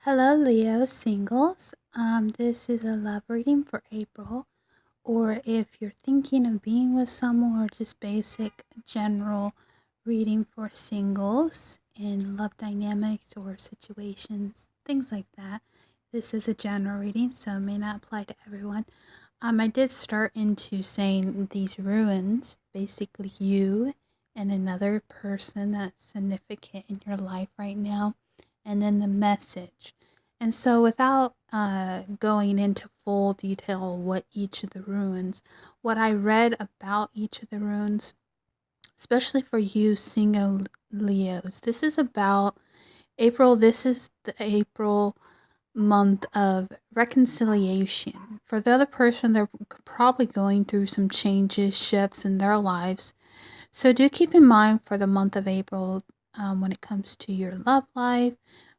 Hello, Leo singles. This is a love reading for April, or if you're thinking of being with someone, or just basic general reading for singles in love dynamics or situations, things like that. This is a general reading, so it may not apply to everyone. I did start into saying these ruins, basically you and another person that's significant in your life right now, and then the message. And so, without going into full detail what each of the runes, what I read about each of the runes, especially for you single Leos, this is about April. This is the April month of reconciliation. For the other person, they're probably going through some changes, shifts in their lives. So do keep in mind for the month of April, when it comes to your love life,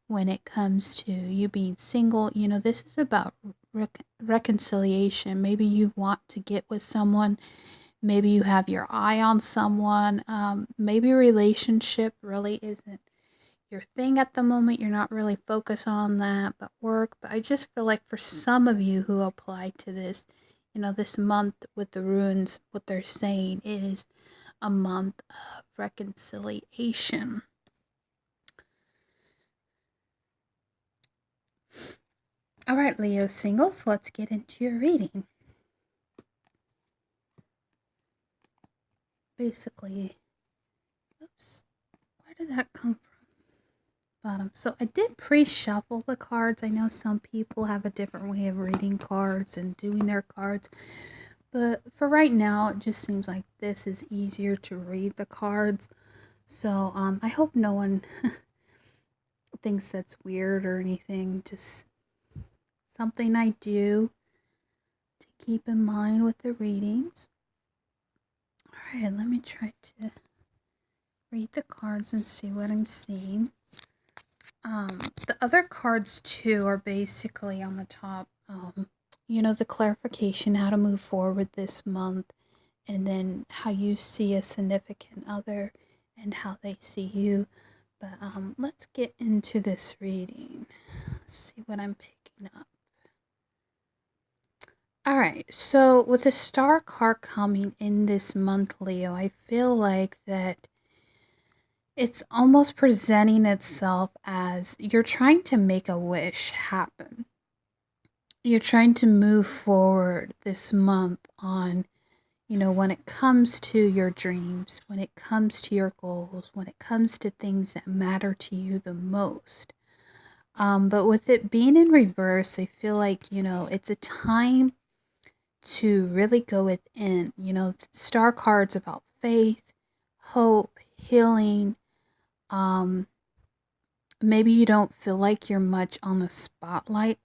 when it comes to you being single, this is about reconciliation. Maybe you want to get with someone. Maybe you have your eye on someone. Maybe a relationship really isn't your thing at the moment. You're not really focused on that, but work. But I just feel like for some of you who apply to this, this month with the runes, what they're saying is a month of reconciliation. All right, Leo singles, let's get into your reading. Basically, oops, where did that come from? Bottom. So I did pre-shuffle the cards. I know some people have a different way of reading cards and doing their cards, but for right now, it just seems like this is easier to read the cards. So I hope no one thinks that's weird or anything. Just something I do to keep in mind with the readings. Alright, let me try to read the cards and see what I'm seeing. The other cards too are basically on the top, the clarification, how to move forward this month, and then how you see a significant other and how they see you. But let's get into this reading. See what I'm picking up. Alright, so with the star card coming in this month, Leo, I feel like that it's almost presenting itself as you're trying to make a wish happen. You're trying to move forward this month on, when it comes to your dreams, when it comes to your goals, when it comes to things that matter to you the most. But with it being in reverse, I feel like, it's a time to really go within. Star cards about faith, hope, healing. Maybe you don't feel like you're much on the spotlight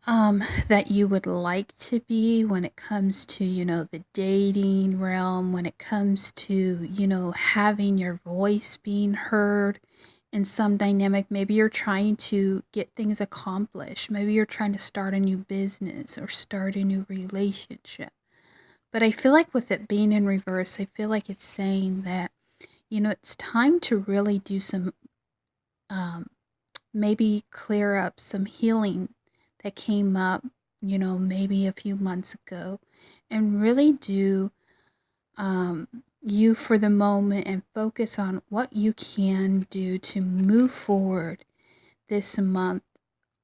that you would like to be when it comes to, the dating realm, when it comes to, having your voice being heard in some dynamic. Maybe you're trying to get things accomplished. Maybe you're trying to start a new business or start a new relationship. But I feel like with it being in reverse, I feel like it's saying that, it's time to really do some, maybe clear up some healing that came up, maybe a few months ago, and really do you for the moment and focus on what you can do to move forward this month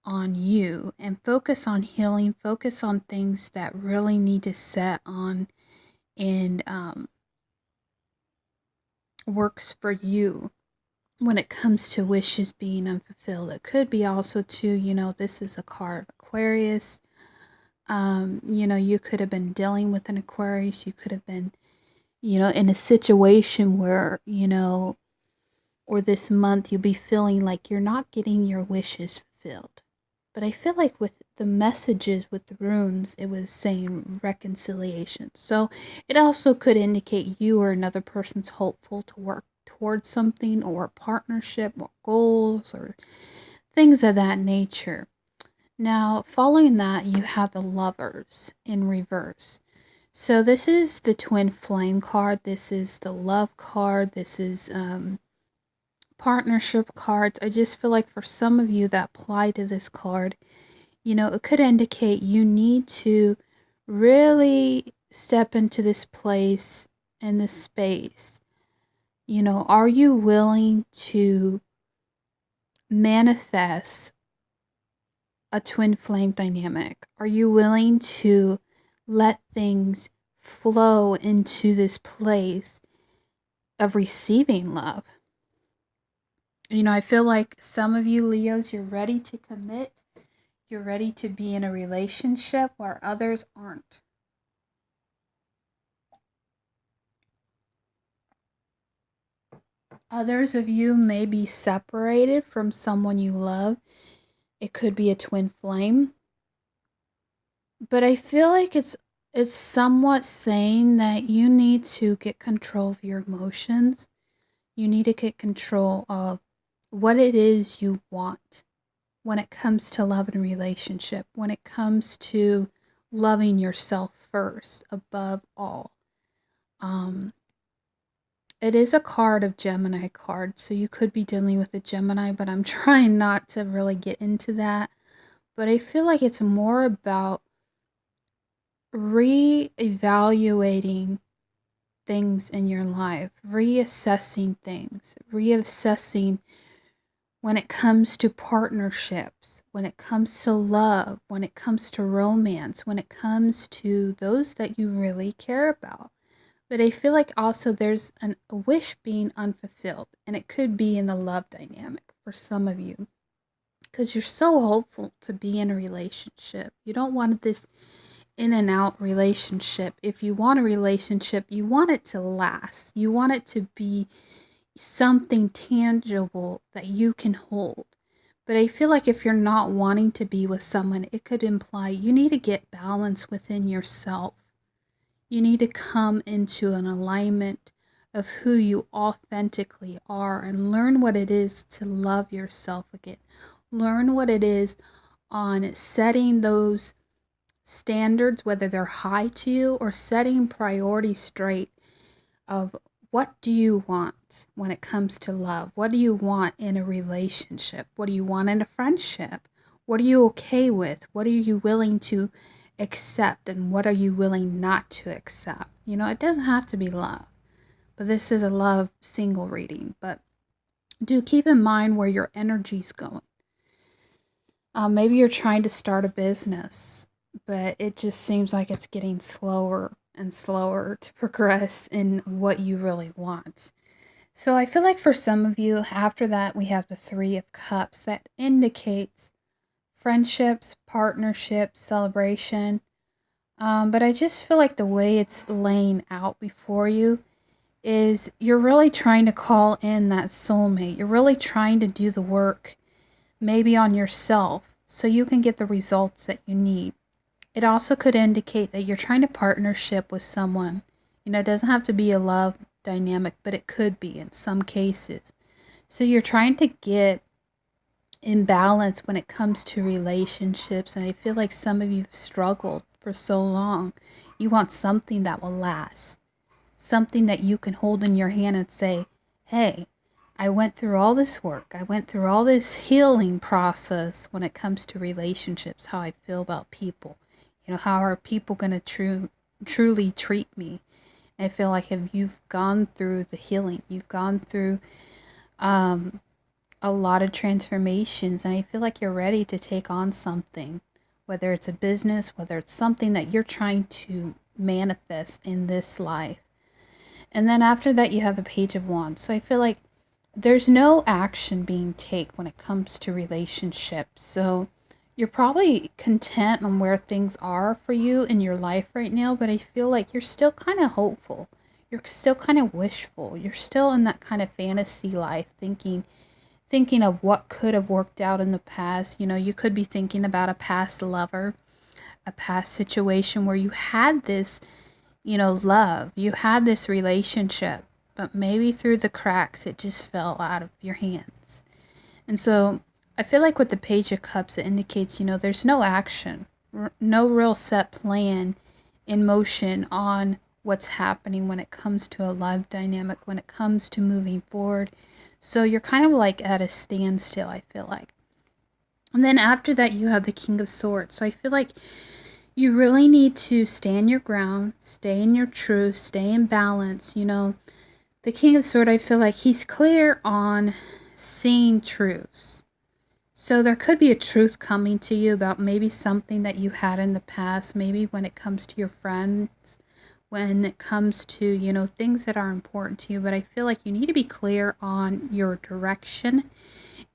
on you, and focus on healing, focus on things that really need to set on and works for you when it comes to wishes being unfulfilled. It could be also too, this is a card of Aquarius. You could have been dealing with an Aquarius. You could have been, in a situation where, or this month you'll be feeling like you're not getting your wishes fulfilled. But I feel like with the messages with the runes, it was saying reconciliation. So it also could indicate you or another person's hopeful to work towards something, or a partnership, or goals, or things of that nature. Now, following that, you have the Lovers in reverse. So this is the twin flame card. This is the love card. This is partnership cards, I just feel like for some of you that apply to this card, it could indicate you need to really step into this place and this space. Are you willing to manifest a twin flame dynamic? Are you willing to let things flow into this place of receiving love? I feel like some of you Leos, you're ready to commit. You're ready to be in a relationship where others aren't. Others of you may be separated from someone you love. It could be a twin flame. But I feel like it's somewhat saying that you need to get control of your emotions. You need to get control of what it is you want when it comes to love and relationship, when it comes to loving yourself first above all. It is a card of Gemini card, so you could be dealing with a Gemini, but I'm trying not to really get into that. But I feel like it's more about re-evaluating things in your life, reassessing things, reassessing when it comes to partnerships, when it comes to love, when it comes to romance, when it comes to those that you really care about. But I feel like also there's a wish being unfulfilled, and it could be in the love dynamic for some of you, because you're so hopeful to be in a relationship. You don't want this in and out relationship. If you want a relationship, you want it to last. You want it to be something tangible that you can hold. But I feel like if you're not wanting to be with someone, it could imply you need to get balance within yourself. You need to come into an alignment of who you authentically are and learn what it is to love yourself again. Learn what it is on setting those standards, whether they're high to you, or setting priorities straight of what do you want when it comes to love? What do you want in a relationship? What do you want in a friendship? What are you okay with? What are you willing to accept, and what are you willing not to accept? It doesn't have to be love, but this is a love single reading. But do keep in mind where your energy's going. Maybe you're trying to start a business, but it just seems like it's getting slower and slower to progress in what you really want. So I feel like for some of you, after that, we have the Three of Cups that indicates friendships, partnerships, celebration. But I just feel like the way it's laying out before you is you're really trying to call in that soulmate. You're really trying to do the work maybe on yourself so you can get the results that you need. It also could indicate that you're trying to partnership with someone. It doesn't have to be a love dynamic, but it could be in some cases. So you're trying to get in balance when it comes to relationships, and I feel like some of you have struggled for so long. You want something that will last, something that you can hold in your hand and say, hey, I went through all this work. I went through all this healing process when it comes to relationships, how I feel about people. How are people going to truly treat me? I feel like if you've gone through the healing, you've gone through a lot of transformations, and I feel like you're ready to take on something, whether it's a business, whether it's something that you're trying to manifest in this life. And then after that, you have the Page of Wands. So I feel like there's no action being taken when it comes to relationships. So you're probably content on where things are for you in your life right now, but I feel like you're still kind of hopeful. You're still kind of wishful. You're still in that kind of fantasy life, thinking of what could have worked out in the past. You could be thinking about a past lover, a past situation where you had this, love. You had this relationship, but maybe through the cracks, it just fell out of your hands. And so I feel like with the Page of Cups, it indicates, there's no action, no real set plan in motion on what's happening when it comes to a love dynamic, when it comes to moving forward. So you're kind of like at a standstill, I feel like. And then after that, you have the King of Swords. So I feel like you really need to stand your ground, stay in your truth, stay in balance. The King of Swords, I feel like he's clear on seeing truths. So there could be a truth coming to you about maybe something that you had in the past, maybe when it comes to your friends, when it comes to, things that are important to you. But I feel like you need to be clear on your direction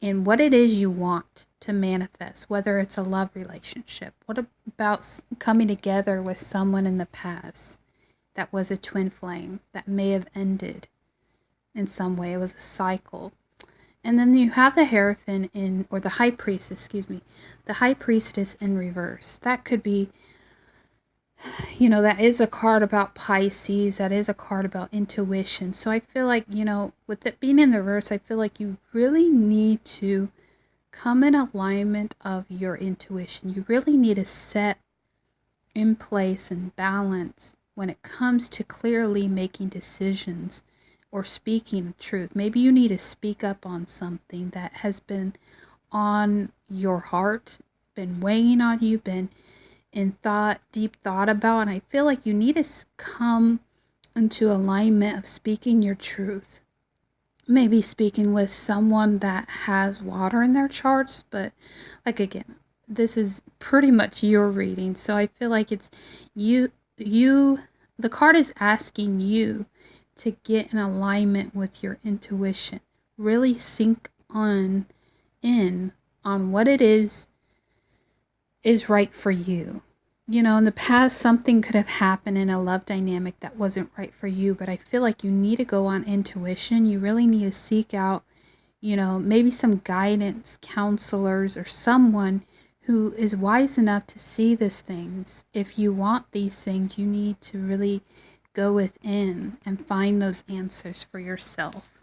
and what it is you want to manifest, whether it's a love relationship. What about coming together with someone in the past that was a twin flame that may have ended in some way? It was a cycle. And then you have the Hierophant or the High Priestess, the High Priestess in reverse. That could be, that is a card about Pisces. That is a card about intuition. So I feel like, with it being in the reverse, I feel like you really need to come in alignment of your intuition. You really need to set in place and balance when it comes to clearly making decisions or speaking the truth. Maybe you need to speak up on something that has been on your heart, been weighing on you, been in deep thought about, and I feel like you need to come into alignment of speaking your truth. Maybe speaking with someone that has water in their charts, but again, this is pretty much your reading, so I feel like it's you the card is asking you to get in alignment with your intuition. Really sink in on what it is right for you. In the past, something could have happened in a love dynamic that wasn't right for you, but I feel like you need to go on intuition. You really need to seek out, maybe some guidance, counselors, or someone who is wise enough to see these things. If you want these things, you need to really go within and find those answers for yourself.